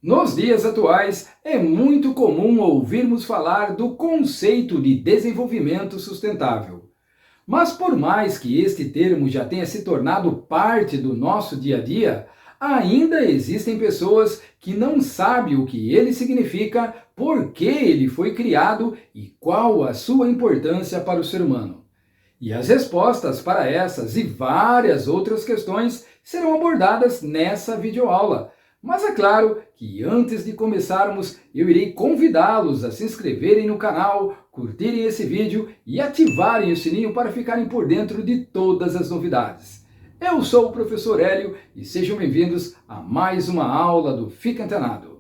Nos dias atuais, é muito comum ouvirmos falar do conceito de desenvolvimento sustentável. Mas por mais que este termo já tenha se tornado parte do nosso dia a dia, ainda existem pessoas que não sabem o que ele significa, por que ele foi criado e qual a sua importância para o ser humano. E as respostas para essas e várias outras questões serão abordadas nessa videoaula. Mas é claro que antes de começarmos, eu irei convidá-los a se inscreverem no canal, curtirem esse vídeo e ativarem o sininho para ficarem por dentro de todas as novidades. Eu sou o professor Hélio e sejam bem-vindos a mais uma aula do Fica Antenado.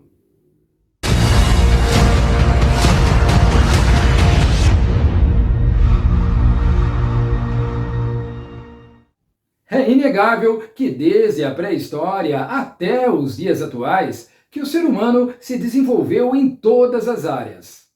É inegável que desde a pré-história até os dias atuais, que o ser humano se desenvolveu em todas as áreas.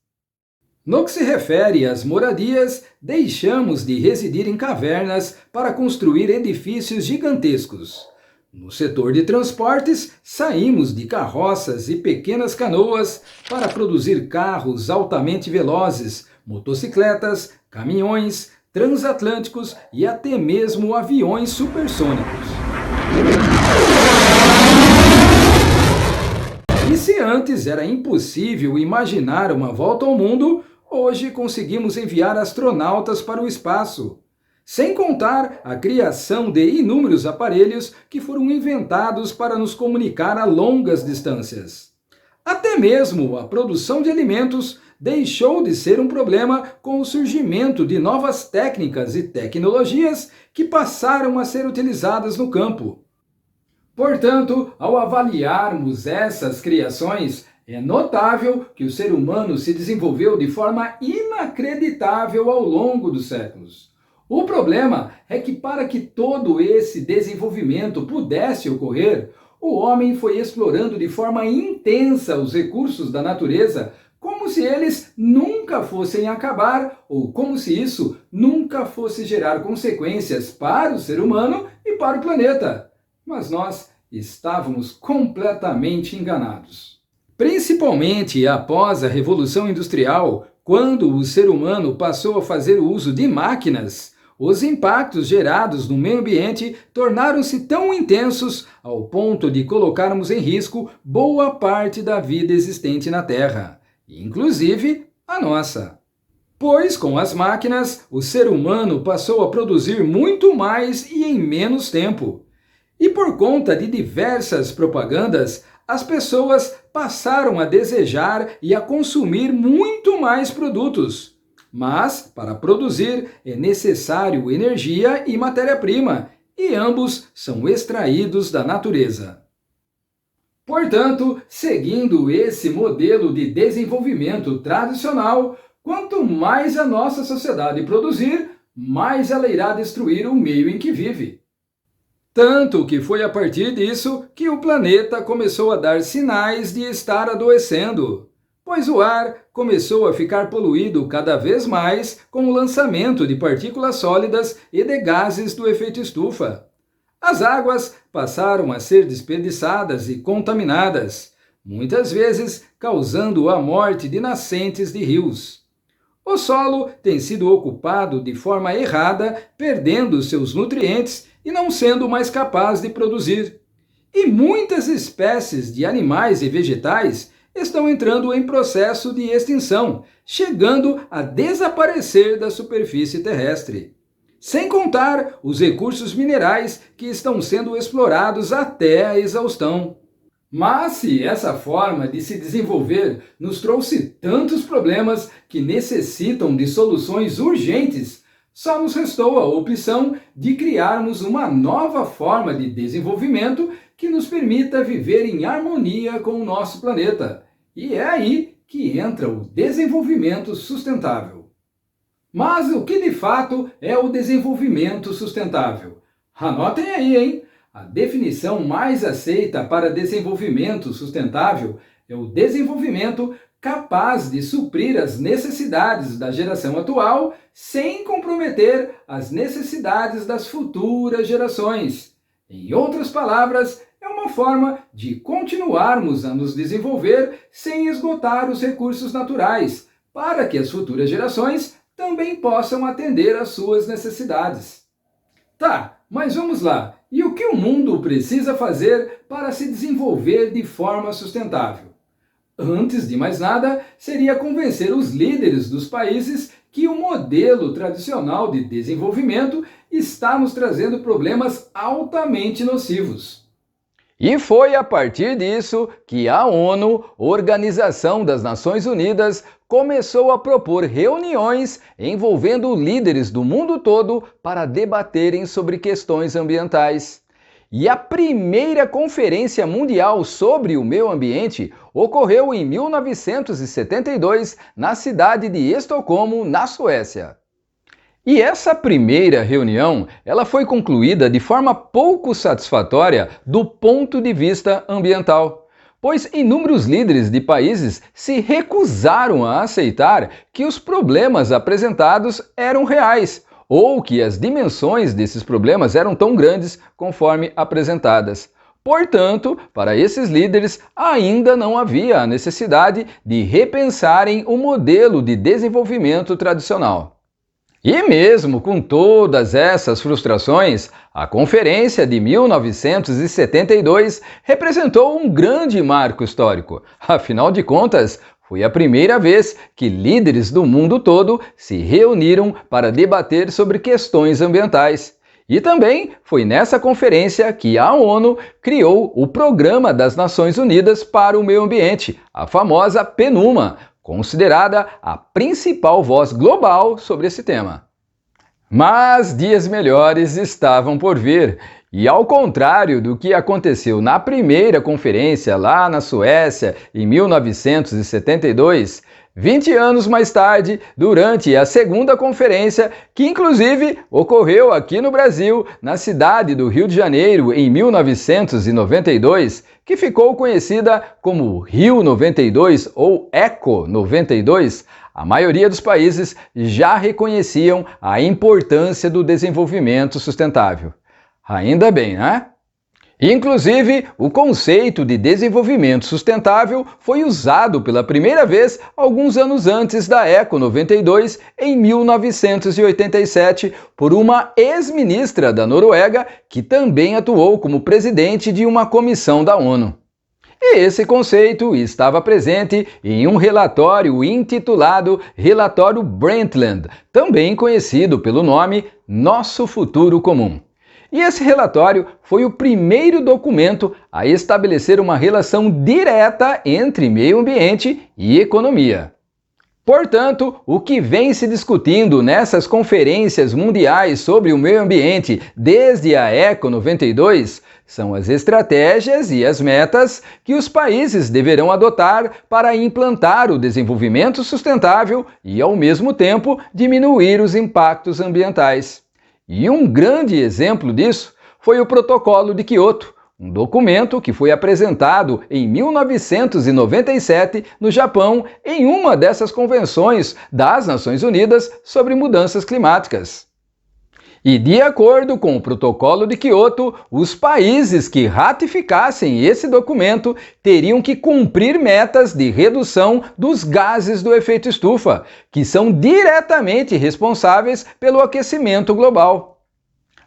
No que se refere às moradias, deixamos de residir em cavernas para construir edifícios gigantescos. No setor de transportes, saímos de carroças e pequenas canoas para produzir carros altamente velozes, motocicletas, caminhões, transatlânticos e até mesmo aviões supersônicos. E se antes era impossível imaginar uma volta ao mundo, hoje conseguimos enviar astronautas para o espaço. Sem contar a criação de inúmeros aparelhos que foram inventados para nos comunicar a longas distâncias. Até mesmo a produção de alimentos deixou de ser um problema com o surgimento de novas técnicas e tecnologias que passaram a ser utilizadas no campo. Portanto, ao avaliarmos essas criações, é notável que o ser humano se desenvolveu de forma inacreditável ao longo dos séculos. O problema é que para que todo esse desenvolvimento pudesse ocorrer, o homem foi explorando de forma intensa os recursos da natureza, como se eles nunca fossem acabar ou como se isso nunca fosse gerar consequências para o ser humano e para o planeta. Mas nós estávamos completamente enganados. Principalmente após a Revolução Industrial, quando o ser humano passou a fazer uso de máquinas, os impactos gerados no meio ambiente tornaram-se tão intensos ao ponto de colocarmos em risco boa parte da vida existente na Terra, inclusive a nossa. Pois com as máquinas, o ser humano passou a produzir muito mais e em menos tempo. E por conta de diversas propagandas, as pessoas passaram a desejar e a consumir muito mais produtos. Mas, para produzir, é necessário energia e matéria-prima, e ambos são extraídos da natureza. Portanto, seguindo esse modelo de desenvolvimento tradicional, quanto mais a nossa sociedade produzir, mais ela irá destruir o meio em que vive. Tanto que foi a partir disso que o planeta começou a dar sinais de estar adoecendo, pois o ar começou a ficar poluído cada vez mais com o lançamento de partículas sólidas e de gases do efeito estufa. As águas passaram a ser desperdiçadas e contaminadas, muitas vezes causando a morte de nascentes de rios. O solo tem sido ocupado de forma errada, perdendo seus nutrientes e não sendo mais capaz de produzir. E muitas espécies de animais e vegetais estão entrando em processo de extinção, chegando a desaparecer da superfície terrestre. Sem contar os recursos minerais que estão sendo explorados até a exaustão. Mas se essa forma de se desenvolver nos trouxe tantos problemas que necessitam de soluções urgentes, só nos restou a opção de criarmos uma nova forma de desenvolvimento que nos permita viver em harmonia com o nosso planeta. E é aí que entra o desenvolvimento sustentável. Mas o que de fato é o desenvolvimento sustentável? Anotem aí, hein? A definição mais aceita para desenvolvimento sustentável é o desenvolvimento capaz de suprir as necessidades da geração atual sem comprometer as necessidades das futuras gerações. Em outras palavras, é uma forma de continuarmos a nos desenvolver sem esgotar os recursos naturais, para que as futuras gerações também possam atender às suas necessidades. Tá, mas vamos lá. E o que o mundo precisa fazer para se desenvolver de forma sustentável? Antes de mais nada, seria convencer os líderes dos países que o modelo tradicional de desenvolvimento está nos trazendo problemas altamente nocivos. E foi a partir disso que a ONU, Organização das Nações Unidas, começou a propor reuniões envolvendo líderes do mundo todo para debaterem sobre questões ambientais. E a primeira Conferência Mundial sobre o Meio Ambiente ocorreu em 1972 na cidade de Estocolmo, na Suécia. E essa primeira reunião, ela foi concluída de forma pouco satisfatória do ponto de vista ambiental, pois inúmeros líderes de países se recusaram a aceitar que os problemas apresentados eram reais, ou que as dimensões desses problemas eram tão grandes conforme apresentadas. Portanto, para esses líderes, ainda não havia a necessidade de repensarem o modelo de desenvolvimento tradicional. E mesmo com todas essas frustrações, a Conferência de 1972 representou um grande marco histórico. Afinal de contas, foi a primeira vez que líderes do mundo todo se reuniram para debater sobre questões ambientais. E também foi nessa conferência que a ONU criou o Programa das Nações Unidas para o Meio Ambiente, a famosa PNUMA, considerada a principal voz global sobre esse tema. Mas dias melhores estavam por vir, e ao contrário do que aconteceu na primeira conferência lá na Suécia em 1972, 20 anos mais tarde, durante a segunda conferência, que inclusive ocorreu aqui no Brasil, na cidade do Rio de Janeiro em 1992, que ficou conhecida como Rio 92 ou Eco 92, a maioria dos países já reconheciam a importância do desenvolvimento sustentável. Ainda bem, né? Inclusive, o conceito de desenvolvimento sustentável foi usado pela primeira vez alguns anos antes da Eco 92, em 1987, por uma ex-ministra da Noruega que também atuou como presidente de uma comissão da ONU. E esse conceito estava presente em um relatório intitulado Relatório Brundtland, também conhecido pelo nome Nosso Futuro Comum. E esse relatório foi o primeiro documento a estabelecer uma relação direta entre meio ambiente e economia. Portanto, o que vem se discutindo nessas conferências mundiais sobre o meio ambiente desde a Eco 92 são as estratégias e as metas que os países deverão adotar para implantar o desenvolvimento sustentável e, ao mesmo tempo, diminuir os impactos ambientais. E um grande exemplo disso foi o Protocolo de Kyoto, um documento que foi apresentado em 1997 no Japão em uma dessas convenções das Nações Unidas sobre mudanças climáticas. E de acordo com o Protocolo de Kyoto, os países que ratificassem esse documento teriam que cumprir metas de redução dos gases do efeito estufa, que são diretamente responsáveis pelo aquecimento global.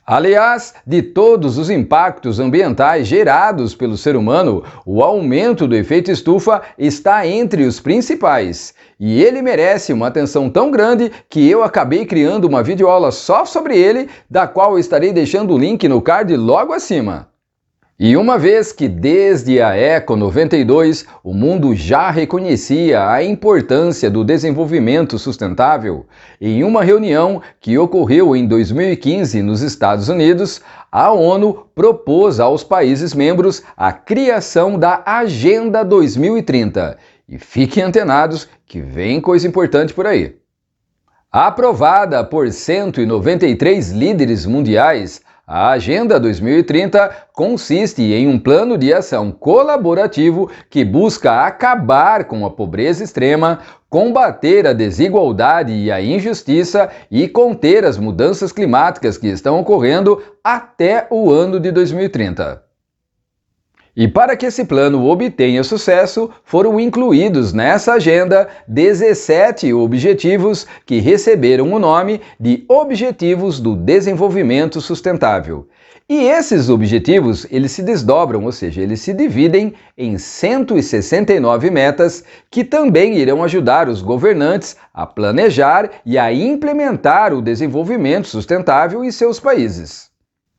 Aliás, de todos os impactos ambientais gerados pelo ser humano, o aumento do efeito estufa está entre os principais. E ele merece uma atenção tão grande que eu acabei criando uma videoaula só sobre ele, da qual eu estarei deixando o link no card logo acima. E uma vez que desde a Eco 92 o mundo já reconhecia a importância do desenvolvimento sustentável, em uma reunião que ocorreu em 2015 nos Estados Unidos, a ONU propôs aos países membros a criação da Agenda 2030. E fiquem antenados que vem coisa importante por aí. Aprovada por 193 líderes mundiais, a Agenda 2030 consiste em um plano de ação colaborativo que busca acabar com a pobreza extrema, combater a desigualdade e a injustiça e conter as mudanças climáticas que estão ocorrendo até o ano de 2030. E para que esse plano obtenha sucesso, foram incluídos nessa agenda 17 objetivos que receberam o nome de Objetivos do Desenvolvimento Sustentável. E esses objetivos, eles se desdobram, ou seja, eles se dividem em 169 metas que também irão ajudar os governantes a planejar e a implementar o desenvolvimento sustentável em seus países.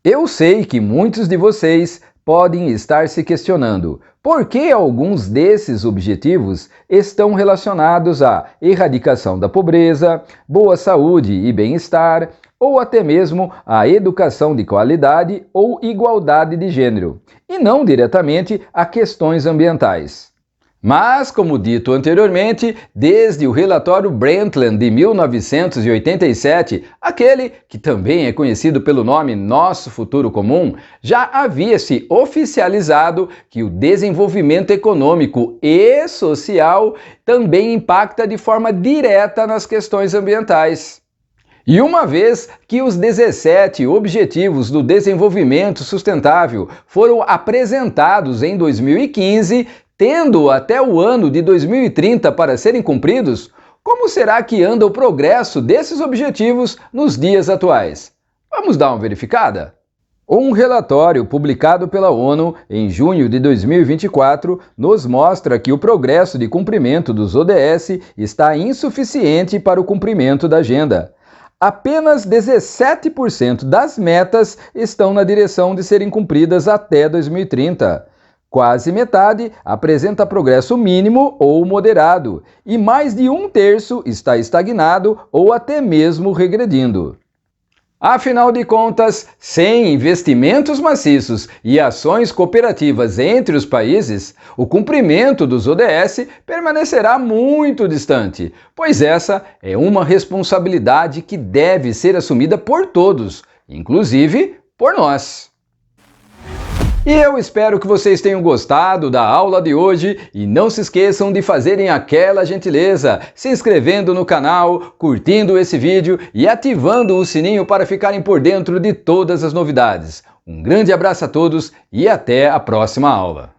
Eu sei que muitos de vocês podem estar se questionando por que alguns desses objetivos estão relacionados à erradicação da pobreza, boa saúde e bem-estar, ou até mesmo à educação de qualidade ou igualdade de gênero, e não diretamente a questões ambientais. Mas, como dito anteriormente, desde o relatório Brundtland de 1987, aquele que também é conhecido pelo nome Nosso Futuro Comum, já havia se oficializado que o desenvolvimento econômico e social também impacta de forma direta nas questões ambientais. E uma vez que os 17 Objetivos do Desenvolvimento Sustentável foram apresentados em 2015, tendo até o ano de 2030 para serem cumpridos, como será que anda o progresso desses objetivos nos dias atuais? Vamos dar uma verificada? Um relatório publicado pela ONU em junho de 2024 nos mostra que o progresso de cumprimento dos ODS está insuficiente para o cumprimento da agenda. Apenas 17% das metas estão na direção de serem cumpridas até 2030. Quase metade apresenta progresso mínimo ou moderado, e mais de um terço está estagnado ou até mesmo regredindo. Afinal de contas, sem investimentos maciços e ações cooperativas entre os países, o cumprimento dos ODS permanecerá muito distante, pois essa é uma responsabilidade que deve ser assumida por todos, inclusive por nós. E eu espero que vocês tenham gostado da aula de hoje e não se esqueçam de fazerem aquela gentileza, se inscrevendo no canal, curtindo esse vídeo e ativando o sininho para ficarem por dentro de todas as novidades. Um grande abraço a todos e até a próxima aula!